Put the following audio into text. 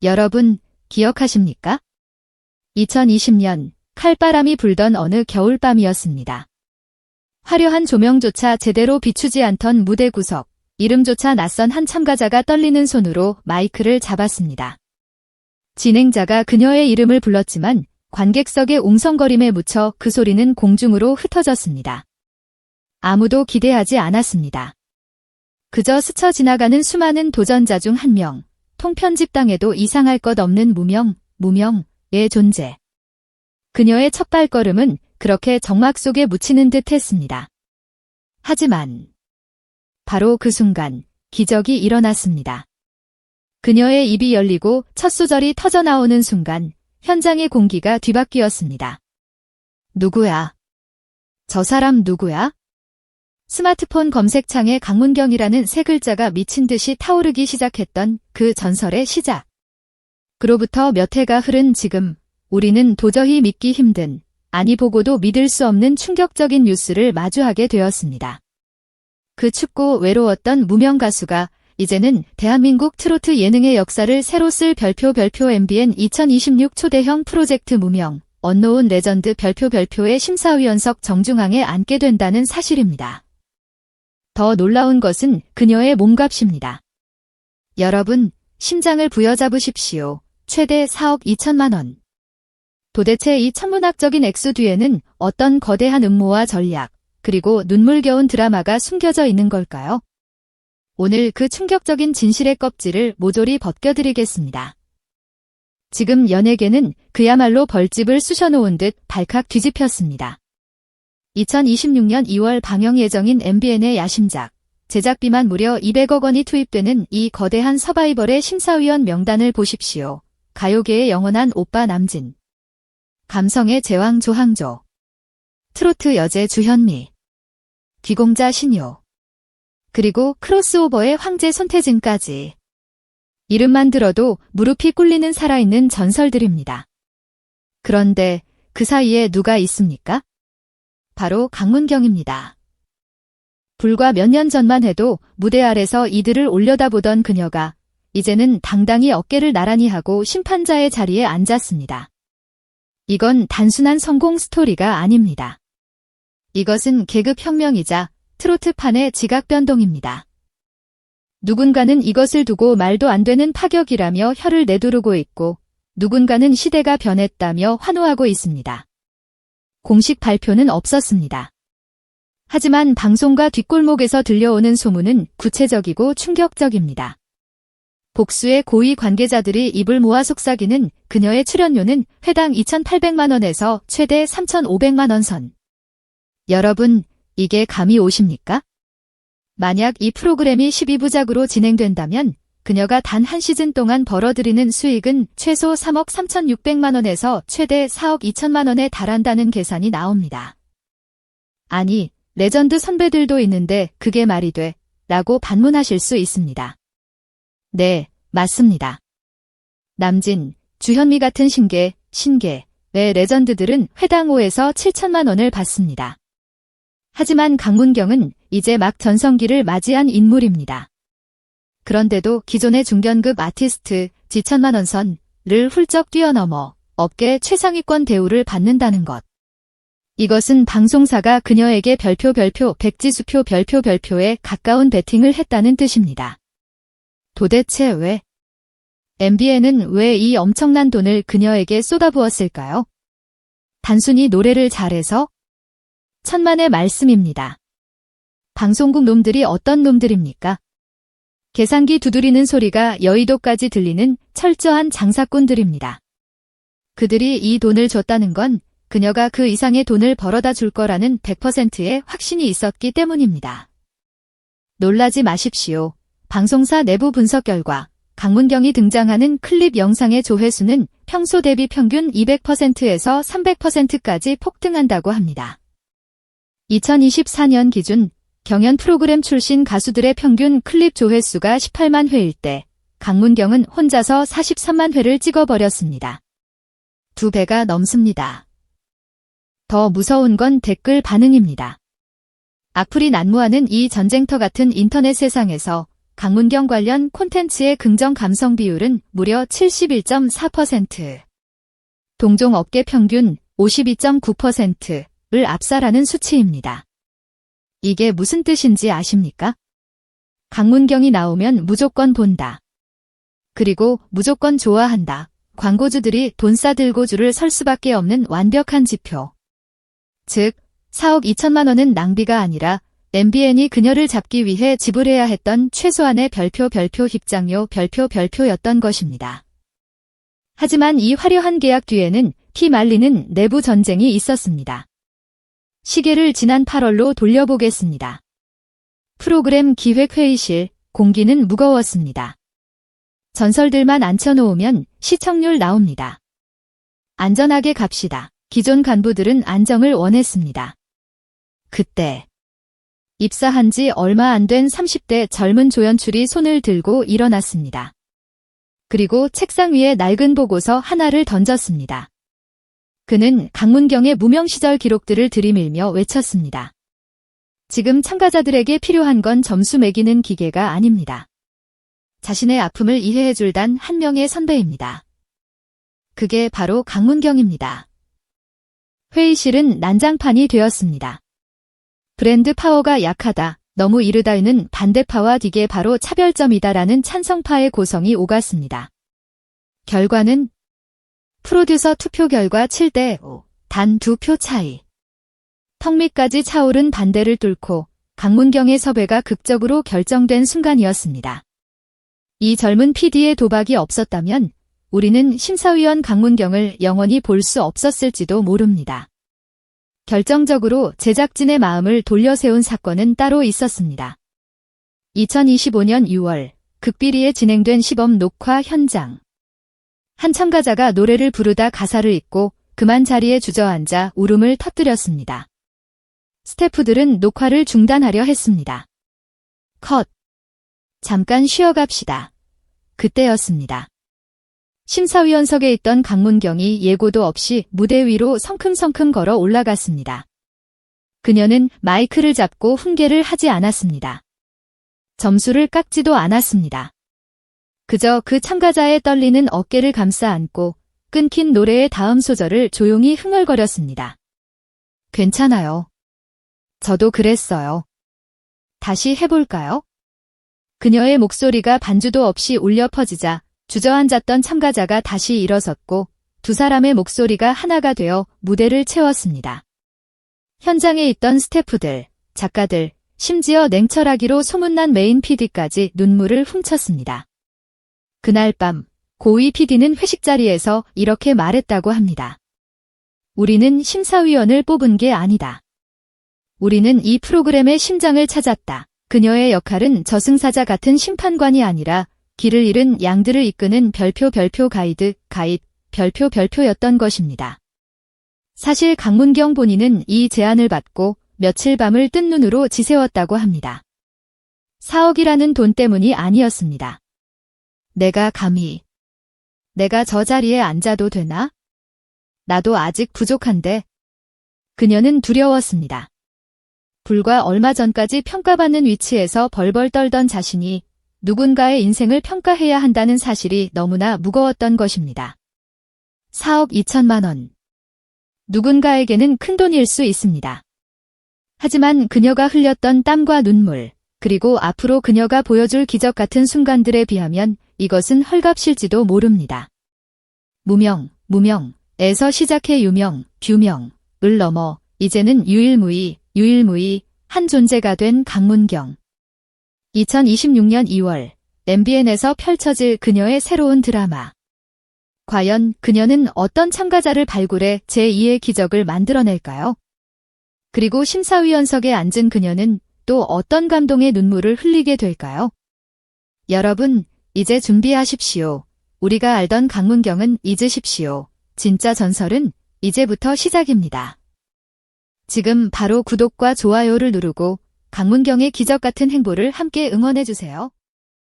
여러분, 기억하십니까? 2020년 칼바람이 불던 어느 겨울밤이었습니다. 화려한 조명조차 제대로 비추지 않던 무대 구석, 이름조차 낯선 한 참가자가 떨리는 손으로 마이크를 잡았습니다. 진행자가 그녀의 이름을 불렀지만 관객석의 웅성거림에 묻혀 그 소리는 공중으로 흩어졌습니다. 아무도 기대하지 않았습니다. 그저 스쳐 지나가는 수많은 도전자 중 한 명, 통편집당해도 이상할 것 없는 무명의 존재. 그녀의 첫 발걸음은 그렇게 정막 속에 묻히는 듯 했습니다. 하지만 바로 그 순간 기적이 일어났습니다. 그녀의 입이 열리고 첫 소절이 터져나오는 순간 현장의 공기가 뒤바뀌었습니다. 누구야? 저 사람 누구야? 스마트폰 검색창에 강문경이라는 세 글자가 미친 듯이 타오르기 시작했던 그 전설의 시작. 그로부터 몇 해가 흐른 지금 우리는 도저히 믿기 힘든, 아니 보고도 믿을 수 없는 충격적인 뉴스를 마주하게 되었습니다. 그 춥고 외로웠던 무명 가수가 이제는 대한민국 트로트 예능의 역사를 새로 쓸 별표 MBN 2026 초대형 프로젝트 무명, 언노운 레전드 별표의 심사위원석 정중앙에 앉게 된다는 사실입니다. 더 놀라운 것은 그녀의 몸값입니다. 여러분, 심장을 부여잡으십시오. 최대 4억 2천만 원. 도대체 이 천문학적인 액수 뒤에는 어떤 거대한 음모와 전략, 그리고 눈물겨운 드라마가 숨겨져 있는 걸까요? 오늘 그 충격적인 진실의 껍질을 모조리 벗겨드리겠습니다. 지금 연예계는 그야말로 벌집을 쑤셔놓은 듯 발칵 뒤집혔습니다. 2026년 2월 방영 예정인 MBN의 야심작, 제작비만 무려 200억 원이 투입되는 이 거대한 서바이벌의 심사위원 명단을 보십시오. 가요계의 영원한 오빠 남진, 감성의 제왕 조항조, 트로트 여제 주현미, 귀공자 신효, 그리고 크로스오버의 황제 손태진까지. 이름만 들어도 무릎이 꿇리는 살아있는 전설들입니다. 그런데 그 사이에 누가 있습니까? 바로 강문경입니다. 불과 몇 년 전만 해도 무대 아래서 이들을 올려다보던 그녀가 이제는 당당히 어깨를 나란히 하고 심판자의 자리에 앉았습니다. 이건 단순한 성공 스토리가 아닙니다. 이것은 계급 혁명이자 트로트판의 지각 변동입니다. 누군가는 이것을 두고 말도 안 되는 파격이라며 혀를 내두르고 있고 누군가는 시대가 변했다며 환호하고 있습니다. 공식 발표는 없었습니다. 하지만 방송과 뒷골목에서 들려오는 소문은 구체적이고 충격적입니다. 복수의 고위 관계자들이 입을 모아 속삭이는 그녀의 출연료는 회당 2,800만 원에서 최대 3,500만 원 선. 여러분, 이게 감이 오십니까? 만약 이 프로그램이 12부작으로 진행된다면 그녀가 단 한 시즌 동안 벌어들이는 수익은 최소 3억 3,600만 원에서 최대 4억 2천만 원에 달한다는 계산이 나옵니다. 아니, 레전드 선배들도 있는데 그게 말이 돼? 라고 반문하실 수 있습니다. 네, 맞습니다. 남진, 주현미 같은 신계의 레전드들은 회당 5에서 7천만 원을 받습니다. 하지만 강문경은 이제 막 전성기를 맞이한 인물입니다. 그런데도 기존의 중견급 아티스트 지천만 원 선을 훌쩍 뛰어넘어 업계 최상위권 대우를 받는다는 것. 이것은 방송사가 그녀에게 별표 백지수표 별표에 가까운 베팅을 했다는 뜻입니다. 도대체 왜? MBN은 왜 이 엄청난 돈을 그녀에게 쏟아부었을까요? 단순히 노래를 잘해서? 천만의 말씀입니다. 방송국 놈들이 어떤 놈들입니까? 계산기 두드리는 소리가 여의도까지 들리는 철저한 장사꾼들입니다. 그들이 이 돈을 줬다는 건 그녀가 그 이상의 돈을 벌어다 줄 거라는 100%의 확신이 있었기 때문입니다. 놀라지 마십시오. 방송사 내부 분석 결과 강문경이 등장하는 클립 영상의 조회수는 평소 대비 평균 200%에서 300%까지 폭등한다고 합니다. 2024년 기준 경연 프로그램 출신 가수들의 평균 클립 조회수가 18만 회일 때 강문경은 혼자서 43만 회를 찍어버렸습니다. 2배가 넘습니다. 더 무서운 건 댓글 반응입니다. 악플이 난무하는 이 전쟁터 같은 인터넷 세상에서 강문경 관련 콘텐츠의 긍정 감성 비율은 무려 71.4%. 동종 업계 평균 52.9%를 압살하는 수치입니다. 이게 무슨 뜻인지 아십니까? 강문경이 나오면 무조건 본다. 그리고 무조건 좋아한다. 광고주들이 돈 싸들고 줄을 설 수밖에 없는 완벽한 지표. 즉, 4억 2천만 원은 낭비가 아니라 MBN이 그녀를 잡기 위해 지불해야 했던 최소한의 별표 입장료 별표였던 것입니다. 하지만 이 화려한 계약 뒤에는 피 말리는 내부 전쟁이 있었습니다. 시계를 지난 8월로 돌려보겠습니다. 프로그램 기획회의실, 공기는 무거웠습니다. 전설들만 앉혀놓으면 시청률 나옵니다. 안전하게 갑시다. 기존 간부들은 안정을 원했습니다. 그때 입사한 지 얼마 안 된 30대 젊은 조연출이 손을 들고 일어났습니다. 그리고 책상 위에 낡은 보고서 하나를 던졌습니다. 그는 강문경의 무명 시절 기록들을 들이밀며 외쳤습니다. 지금 참가자들에게 필요한 건 점수 매기는 기계가 아닙니다. 자신의 아픔을 이해해줄 단 한 명의 선배입니다. 그게 바로 강문경입니다. 회의실은 난장판이 되었습니다. 브랜드 파워가 약하다, 너무 이르다는 반대파와 이게 바로 차별점이다라는 찬성파의 고성이 오갔습니다. 결과는 프로듀서 투표 결과 7대5, 단 2표 차이. 턱 밑까지 차오른 반대를 뚫고 강문경의 섭외가 극적으로 결정된 순간이었습니다. 이 젊은 PD의 도박이 없었다면 우리는 심사위원 강문경을 영원히 볼 수 없었을지도 모릅니다. 결정적으로 제작진의 마음을 돌려세운 사건은 따로 있었습니다. 2025년 6월 극비리에 진행된 시범 녹화 현장. 한 참가자가 노래를 부르다 가사를 잊고 그만 자리에 주저앉아 울음을 터뜨렸습니다. 스태프들은 녹화를 중단하려 했습니다. 컷. 잠깐 쉬어갑시다. 그때였습니다. 심사위원석에 있던 강문경이 예고도 없이 무대 위로 성큼성큼 걸어 올라갔습니다. 그녀는 마이크를 잡고 훈계를 하지 않았습니다. 점수를 깎지도 않았습니다. 그저 그 참가자의 떨리는 어깨를 감싸 안고 끊긴 노래의 다음 소절을 조용히 흥얼거렸습니다. 괜찮아요. 저도 그랬어요. 다시 해볼까요? 그녀의 목소리가 반주도 없이 울려 퍼지자 주저앉았던 참가자가 다시 일어섰고 두 사람의 목소리가 하나가 되어 무대를 채웠습니다. 현장에 있던 스태프들, 작가들, 심지어 냉철하기로 소문난 메인 PD까지 눈물을 훔쳤습니다. 그날 밤 고위 PD는 회식 자리에서 이렇게 말했다고 합니다. 우리는 심사위원을 뽑은 게 아니다. 우리는 이 프로그램의 심장을 찾았다. 그녀의 역할은 저승사자 같은 심판관이 아니라 길을 잃은 양들을 이끄는 별표 가이드, 별표였던 것입니다. 사실 강문경 본인은 이 제안을 받고 며칠 밤을 뜬 눈으로 지새웠다고 합니다. 4억이라는 돈 때문이 아니었습니다. 내가 감히 내가 저 자리에 앉아도 되나? 나도 아직 부족한데. 그녀는 두려웠습니다. 불과 얼마 전까지 평가받는 위치에서 벌벌 떨던 자신이 누군가의 인생을 평가해야 한다는 사실이 너무나 무거웠던 것입니다. 4억 2천만 원. 누군가에게는 큰돈일 수 있습니다. 하지만 그녀가 흘렸던 땀과 눈물, 그리고 앞으로 그녀가 보여줄 기적 같은 순간들에 비하면 이것은 헐값일지도 모릅니다. 무명에서 시작해 유명, 뷰명을 넘어 이제는 유일무이 한 존재가 된 강문경. 2026년 2월 MBN에서 펼쳐질 그녀의 새로운 드라마. 과연 그녀는 어떤 참가자를 발굴해 제2의 기적을 만들어낼까요? 그리고 심사위원석에 앉은 그녀는 또 어떤 감동의 눈물을 흘리게 될까요? 여러분, 이제 준비하십시오. 우리가 알던 강문경은 잊으십시오. 진짜 전설은 이제부터 시작입니다. 지금 바로 구독과 좋아요를 누르고 강문경의 기적 같은 행보를 함께 응원해주세요.